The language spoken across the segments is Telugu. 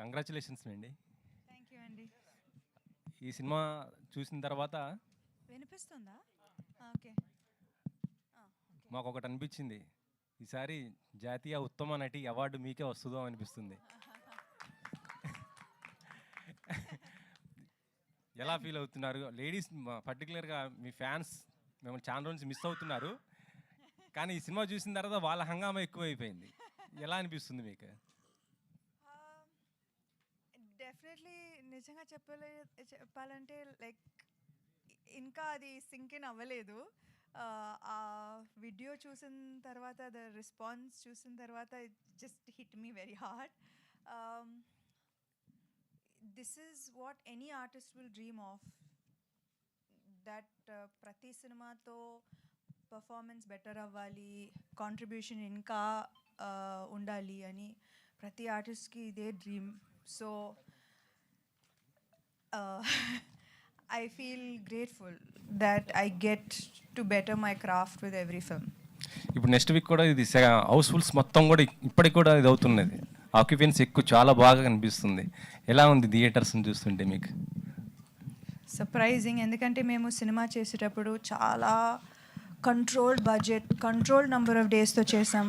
కంగ్రాచులేషన్స్ అండి. థ్యాంక్ యూ అండి. ఈ సినిమా చూసిన తర్వాత వినిపిస్తుందా? ఓకే. మాకు ఒకటి అనిపించింది, ఈసారి జాతీయ ఉత్తమ నటి అవార్డు మీకే వస్తుందో అనిపిస్తుంది. ఎలా ఫీల్ అవుతున్నారు లేడీస్, పర్టికులర్గా మీ ఫ్యాన్స్ మిమ్మల్ని చాలా రోజు మిస్ అవుతున్నారు, కానీ ఈ సినిమా చూసిన తర్వాత వాళ్ళ హంగామా ఎక్కువైపోయింది. ఎలా అనిపిస్తుంది మీకు? డెఫినెట్లీ నిజంగా చెప్పాలంటే లైక్ ఇంకా అది సింక్ ఇన్ అవ్వలేదు. ఆ వీడియో చూసిన తర్వాత, ద రెస్పాన్స్ చూసిన తర్వాత it just hit me very hard. This is what any artist will dream of, that ప్రతి సినిమాతో పర్ఫార్మెన్స్ బెటర్ అవ్వాలి, కాంట్రిబ్యూషన్ ఇంకా ఉండాలి అని ప్రతి ఆర్టిస్ట్కి ఇదే dream. So I feel grateful that I get to better my craft with every film. ఇప్పుడు నెక్స్ట్ వీక్ కూడా ఇది హౌస్ఫుల్స్ మొత్తం కూడా ఇప్పటికి కూడా ఇది అవుతున్నది, ఆక్యుపెన్సీ ఎక్కువ చాలా బాగా కనిపిస్తుంది. ఎలా ఉంది థియేటర్స్ని చూస్తుంటే మీకు? సర్ప్రైజింగ్, ఎందుకంటే మేము సినిమా చేసేటప్పుడు చాలా controlled budget, controlled number of డేస్తో చేసాం.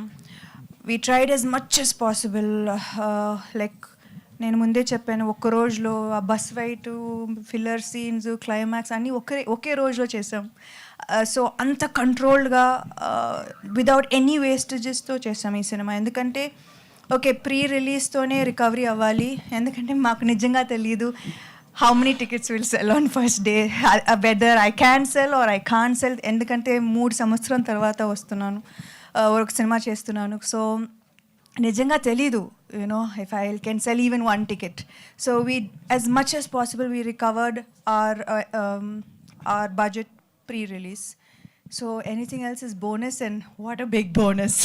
We tried as much as possible. Like నేను ముందే చెప్పాను, ఒక్క రోజులో ఆ bus fight, filler scenes, climax అన్నీ ఒకే రోజులో చేసాం. సో అంత కంట్రోల్డ్గా విదౌట్ ఎనీ వేస్టేజెస్తో చేసాం ఈ సినిమా. ఎందుకంటే ఓకే, ప్రీ రిలీజ్తోనే రికవరీ అవ్వాలి, ఎందుకంటే మాకు నిజంగా తెలియదు how many tickets will sell on first day, whether I can sell or I can't sell. ఎందుకంటే 3 సంవత్సరం తర్వాత వస్తున్నాను, ఒక సినిమా చేస్తున్నాను. సో నిజంగా తెలీదు, you know, if I can sell even 1 ticket. So we as much as possible we recovered our budget pre-release. So anything else is bonus, and what a big bonus.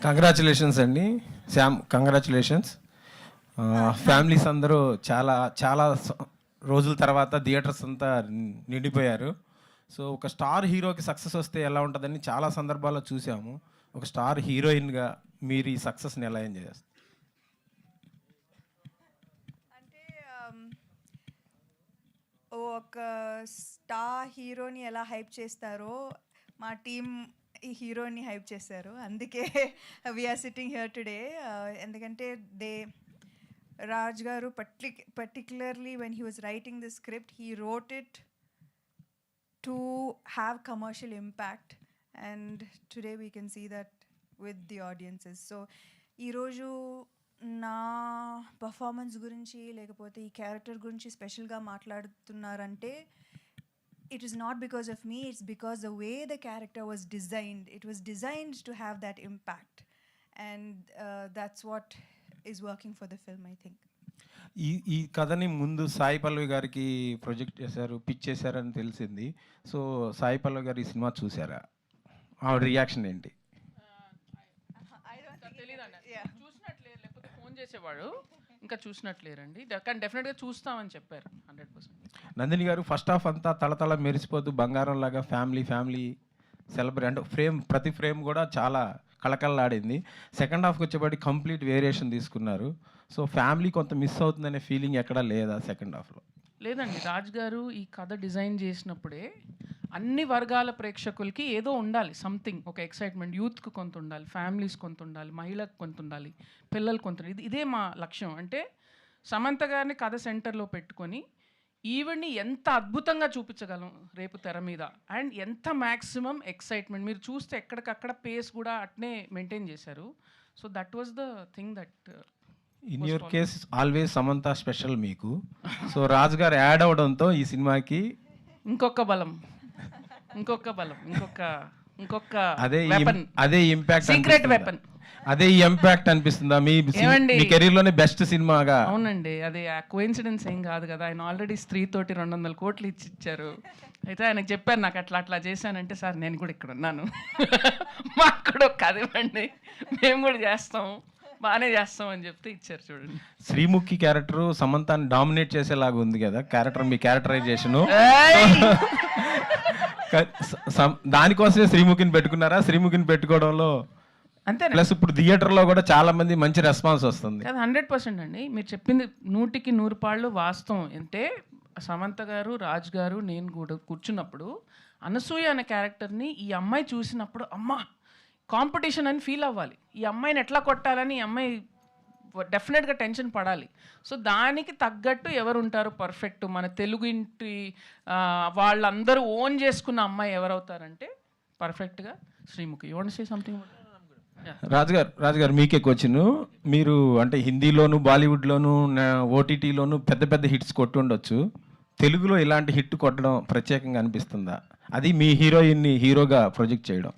Congratulations అండి శ్యామ్, కంగ్రాచులేషన్స్. ఫ్యామిలీస్ అందరూ చాలా చాలా రోజుల తర్వాత థియేటర్స్ అంతా నిండిపోయారు. సో ఒక స్టార్ హీరోకి సక్సెస్ వస్తే ఎలా ఉంటుందని చాలా సందర్భాల్లో చూసాము. ఒక స్టార్ హీరోయిన్గా మీరు ఈ సక్సెస్ని ఎలా ఎంజాయ్ చేస్తారు? అంటే ఒక స్టార్ హీరోని ఎలా హైప్ చేస్తారో మా టీమ్ ఈ హీరోని హైప్ చేశారు. అందుకే వీఆర్ సిట్టింగ్ హియర్ టుడే. ఎందుకంటే రాజ్ గారు particularly when he was writing the script, he wrote it to have commercial impact, and today we can see that with the audiences. So ee roju na performance gurinchi lekapothe ee character gurinchi special ga maatladutunnarante, it is not because of me, it's because the way the character was designed, it was designed to have that impact, and that's what is working for the film, I think. ఈ కథని ముందు సాయి పల్లవి గారికి ప్రొజెక్ట్ చేశారు, పిచ్ చేశారని తెలిసింది. సో సాయి పల్లవి గారు ఈ సినిమా చూసారా? ఆవిడ రియాక్షన్ ఏంటి? చూసినట్లేరు, లేకపోతే ఫోన్ చేసేవాడు, ఇంకా చూసినట్లేరండి. కానీ డెఫినెట్గా చూస్తామని చెప్పారు 100%. నందిని గారు, ఫస్ట్ హాఫ్ అంతా తళతళ మెరిసిపోతూ బంగారం లాగా ఫ్యామిలీ సెలబ్రేట్, అంటే ప్రతి ఫ్రేమ్ కూడా చాలా కళకళలాడింది. సెకండ్ హాఫ్కి వచ్చేపాటి కంప్లీట్ వేరియేషన్ తీసుకున్నారు. సో ఫ్యామిలీ కొంత మిస్ అవుతుందనే ఫీలింగ్ ఎక్కడా లేదా సెకండ్ హాఫ్లో? లేదండి, రాజ్ గారు ఈ కథ డిజైన్ చేసినప్పుడే అన్ని వర్గాల ప్రేక్షకులకి ఏదో ఉండాలి, సంథింగ్, ఒక ఎక్సైట్మెంట్. యూత్కి కొంత ఉండాలి, ఫ్యామిలీస్ కొంత ఉండాలి, మహిళలకు కొంత ఉండాలి, పిల్లలు కొంత. ఇదే మా లక్ష్యం. అంటే సమంత గారిని కథ సెంటర్లో పెట్టుకొని ఈవెంట్ని ఎంత అద్భుతంగా చూపించగలం రేపు తెర మీద, అండ్ ఎంత మ్యాక్సిమం ఎక్సైట్మెంట్. మీరు చూస్తే ఎక్కడికక్కడ పేస్ కూడా అట్నే మెయింటైన్ చేశారు. So that was the thing that in your case always Samantha special మీకు. సో రాజు గారు యాడ్ అవడంతో ఈ సినిమాకి ఇంకొక బలం, అదే ఇంపాక్ట్, సీక్రెట్ వెపన్, అదే ఇంపాక్ట్ అనిపిస్తుందా మీ కెరీర్ లోనే బెస్ట్ సినిమాగా? అవునండి, అది కోఇన్సిడెన్స్ ఏం కాదు కదా. ఆయన ఆల్రెడీ స్త్రీతోటి 200 కోట్లు ఇచ్చారు. అయితే ఆయనకు చెప్పాను, నాకు అట్లా చేశానంటే, సార్ నేను కూడా ఇక్కడ ఉన్నాను, మాకు కూడా ఒక కథ ఇవ్వండి, మేము కూడా చేస్తాం, బాగానే చేస్తాం అని చెప్తే ఇచ్చారు. చూడండి, శ్రీముఖి క్యారెక్టర్ సమంతాన్ని డామినేట్ చేసేలాగా ఉంది కదా క్యారెక్టర్, మీ క్యారెక్టరైజేషన్. దానికోసమే శ్రీముఖిని పెట్టుకున్నారా? శ్రీముఖిని పెట్టుకోవడంలో అంతే ప్లస్ ఇప్పుడు థియేటర్లో కూడా చాలా మంది మంచి రెస్పాన్స్ వస్తుంది. అది 100% అండి. మీరు చెప్పింది 100కి 100 పాళ్ళు వాస్తవం. అంటే సమంత గారు, రాజ్ గారు, నేను కూడా కూర్చున్నప్పుడు అనసూయ అనే క్యారెక్టర్ని ఈ అమ్మాయి చూసినప్పుడు అమ్మ కాంపిటీషన్ అని ఫీల్ అవ్వాలి. ఈ అమ్మాయిని ఎట్లా కొట్టాలని ఈ అమ్మాయి డెఫినెట్గా టెన్షన్ పడాలి. సో దానికి తగ్గట్టు ఎవరు ఉంటారు పర్ఫెక్ట్ మన తెలుగు ఇంటి వాళ్ళందరూ ఓన్ చేసుకున్న అమ్మాయి ఎవరవుతారంటే పర్ఫెక్ట్గా Sreemukhi. You want say something? రాజుగారు మీకే క్వశ్చన్. మీరు అంటే హిందీలోను, బాలీవుడ్లోను, ఓటీటీలోను పెద్ద పెద్ద హిట్స్ కొట్టి ఉండొచ్చు. తెలుగులో ఇలాంటి హిట్ కొట్టడం ప్రత్యేకంగా అనిపిస్తుందా? అది మీ హీరోయిన్ని హీరోగా ప్రొజెక్ట్ చేయడం.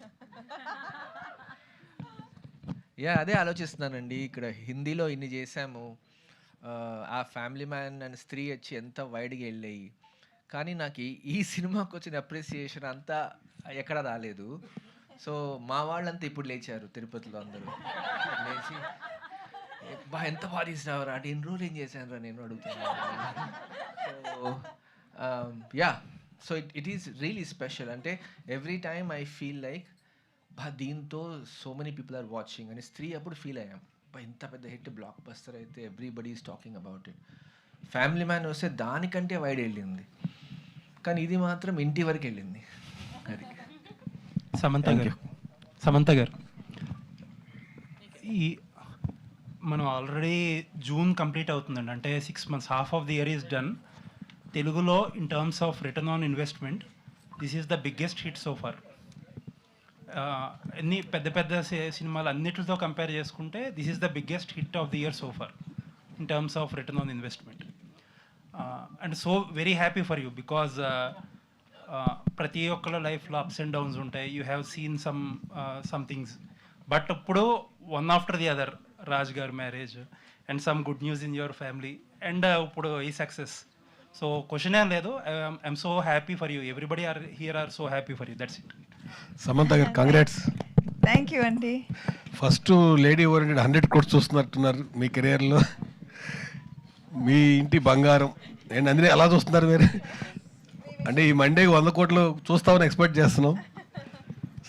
అదే ఆలోచిస్తున్నానండి. ఇక్కడ హిందీలో ఇన్ని చేశాము, ఆ ఫ్యామిలీ మ్యాన్ అండ్ స్త్రీ వచ్చి ఎంత వైడ్గా వెళ్ళాయి, కానీ నాకు ఈ సినిమాకి వచ్చిన అప్రిసియేషన్ అంతా ఎక్కడ రాలేదు. సో మా వాళ్ళంతా ఇప్పుడు లేచారు తిరుపతిలో, అందరూ లేచి ఎంత బాగా తీసినావురా అంటే ఎన్ని రోజులు ఏం చేశాను రా నేను అడుగుతున్నాను. So it is really special. అంటే every time I feel like దీంతో so many people are watching అని స్త్రీ అప్పుడు ఫీల్ అయ్యాం. ఇంత పెద్ద హిట్ బ్లాక్ బస్టర్ అయితే everybody is talking about it. Family Man వస్తే దానికంటే వైడ్ వెళ్ళింది, కానీ ఇది మాత్రం ఇంటి వరకు వెళ్ళింది. అది సమంత గారు ఈ మనం ఆల్రెడీ జూన్ కంప్లీట్ అవుతుందండి. అంటే 6 months, half of the year is done. తెలుగులో in terms of return on investment this is the biggest hit so far. ఎన్ని పెద్ద పెద్ద సినిమాలు అన్నిటితో కంపేర్ చేసుకుంటే this is the biggest hit of the year so far in terms of return on investment. And so very happy for you because ప్రతి ఒక్కళ్ళ లైఫ్లో అప్స్ అండ్ డౌన్స్ ఉంటాయి. You have seen some things, but ఇప్పుడు one after the other Raj garu marriage and some good news in your family and ఇప్పుడు ఈ సక్సెస్. సో క్వశ్చన్ ఏం లేదు. I'm so happy for you. Everybody are here are so happy for you. That's it. Samantha garu congrats. Thank you అండి. ఫస్ట్ లేడీ ఓరియంటెడ్ 100 crores చూస్తున్నట్టున్నారు మీ కెరియర్లో. మీ ఇంటి బంగారం నేను అందుకే అలా చూస్తున్నారు మీరు. అంటే ఈ మండే 100 crores చూస్తామని ఎక్స్పెక్ట్ చేస్తున్నాం.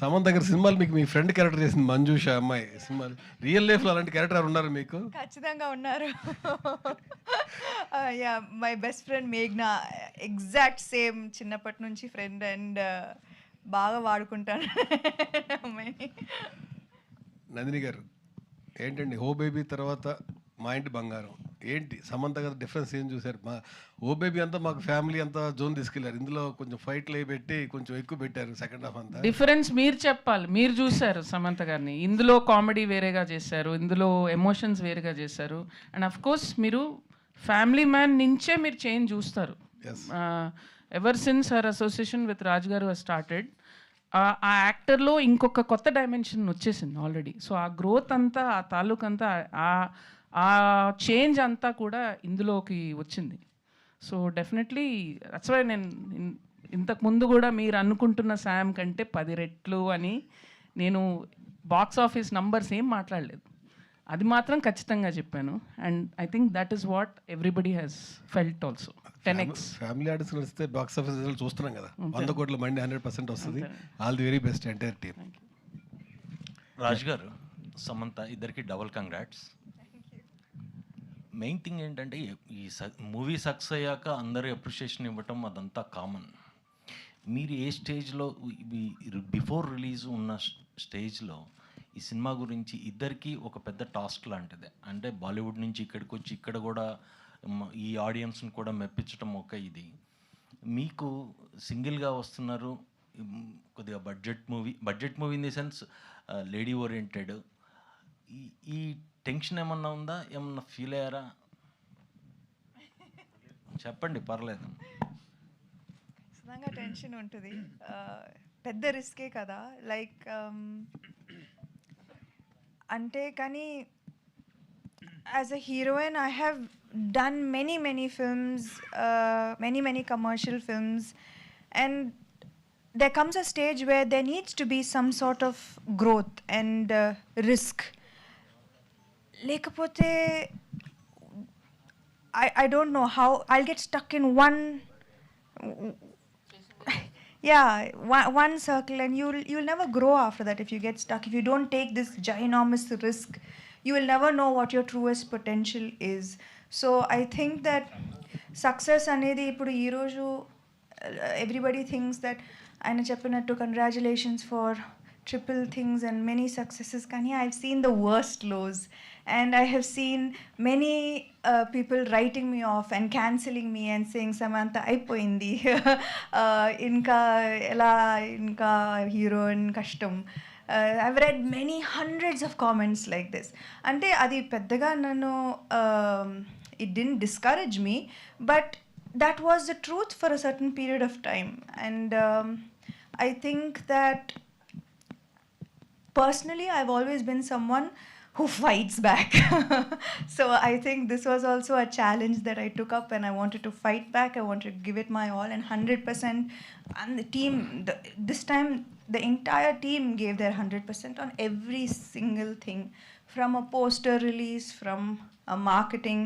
సమంత గారి సినిమాలు మీకు మీ ఫ్రెండ్ క్యారెక్టర్ చేసింది మంజుష అమ్మాయి సినిమాలు. రియల్ లైఫ్లో అలాంటి క్యారెక్టర్ ఉన్నారు మీకు? ఖచ్చితంగా ఉన్నారు. యా, మై బెస్ట్ ఫ్రెండ్ మేఘ్నా, ఎగ్జాక్ట్ సేమ్, చిన్నప్పటి నుంచి ఫ్రెండ్ అండ్ బాగా వాడుకుంటాను అమ్మాయిని. నందిని గారు ఏంటండి ఓ బేబీ తర్వాత మా ఇంటి బంగారం ఏంటి సమంత గారు డిఫరెన్స్ ఏం చూసారు? మా ఓ బేబీ అంతా మాకు ఫ్యామిలీ అంతా జోన్ తీసుకెళ్లారు, ఇందులో కొంచెం ఫైట్లు అవి పెట్టి కొంచెం ఎక్కువ పెట్టారు సెకండ్ హాఫ్ అంతా. డిఫరెన్స్ మీరు చెప్పాలి. మీరు చూశారు సమంత గారిని, ఇందులో కామెడీ వేరేగా చేశారు, ఇందులో ఎమోషన్స్ వేరేగా చేశారు. అండ్ అఫ్ కోర్స్ మీరు ఫ్యామిలీ మ్యాన్ నుంచే మీరు చేంజ్ చూస్తారు. Ever since her association with Raj గారు స్టార్టెడ్, ఆ యాక్టర్లో ఇంకొక కొత్త డైమెన్షన్ వచ్చేసింది ఆల్రెడీ. సో ఆ గ్రోత్ అంతా, ఆ తాలూకు అంతా, ఆ చేంజ్ అంతా కూడా ఇందులోకి వచ్చింది. సో డెఫినెట్లీ దట్స్ వై నేను ఇంతకుముందు కూడా మీరు అనుకుంటున్న శామ్ కంటే 10 రెట్లు అని నేను బాక్స్ ఆఫీస్ నంబర్స్ ఏం మాట్లాడలేదు, అది మాత్రం ఖచ్చితంగా చెప్పాను. And I think that is what everybody has felt also. 10x family artist వస్తే బాక్స్ ఆఫీస్ రిజల్ట్ చూస్తున్నాం కదా, 100 crores మండి 100% వస్తుంది. All the very best entire team. Raj గారు, సమంత ఇద్దరికి డబుల్ కంగ్రాట్స్. మెయిన్ థింగ్ ఏంటంటే ఈ మూవీ సక్సెస్ అయ్యాక అందరూ అప్రిషియేషన్ ఇవ్వటం అదంతా కామన్. మీరు ఏ స్టేజ్లో బిఫోర్ రిలీజ్ ఉన్న స్టేజ్లో ఈ సినిమా గురించి ఇద్దరికి ఒక పెద్ద టాస్క్ లాంటిదే. అంటే బాలీవుడ్ నుంచి ఇక్కడికి వచ్చి ఇక్కడ కూడా ఈ ఆడియన్స్ని కూడా మెప్పించడం ఒక ఇది. మీకు సింగిల్గా వస్తున్నారు, కొద్దిగా budget movie in the sense lady oriented. ఈ టెన్షన్ ఏమన్నా ఉందా? ఏమన్నా ఫీల్ అయ్యారా? చెప్పండి, పర్లేదు. ఖచ్చితంగా టెన్షన్ ఉంటుంది, పెద్ద రిస్కే కదా. లైక్ అంటే కానీ as a heroine I have done many films, many commercial films, and there comes a stage where there needs to be some sort of growth and risk. Lekapothe I don't know how I'll get stuck in one. yeah, one circle, and you'll never grow after that if you get stuck. If you don't take this ginormous risk, you will never know what your truest potential is. So I think that success అనేది ఇప్పుడు ఈరోజు ఎవ్రీబడి థింగ్స్ దట్ ఆయన చెప్పినట్టు congratulations for triple things and many successes, కానీ I've seen the worst lows, and I have seen many people writing me off and cancelling me and saying Samantha అయిపోయింది ఇంకా ఎలా ఇంకా హీరోయిన్ కష్టం. I've read many hundreds of comments like this. అంటే అది పెద్దగా నన్ను it didn't discourage me, but that was the truth for a certain period of time. And I think that personally, I've always been someone who fights back. So I think this was also a challenge that I took up, and I wanted to fight back. I wanted to give it my all, and 100%. And the team, this time, the entire team gave their 100% on every single thing, from a poster release, from a marketing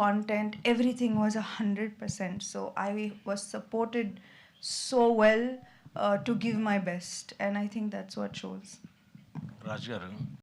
content. Everything was 100%. So I was supported so well to give my best, and I think that's what shows. రాజు గారు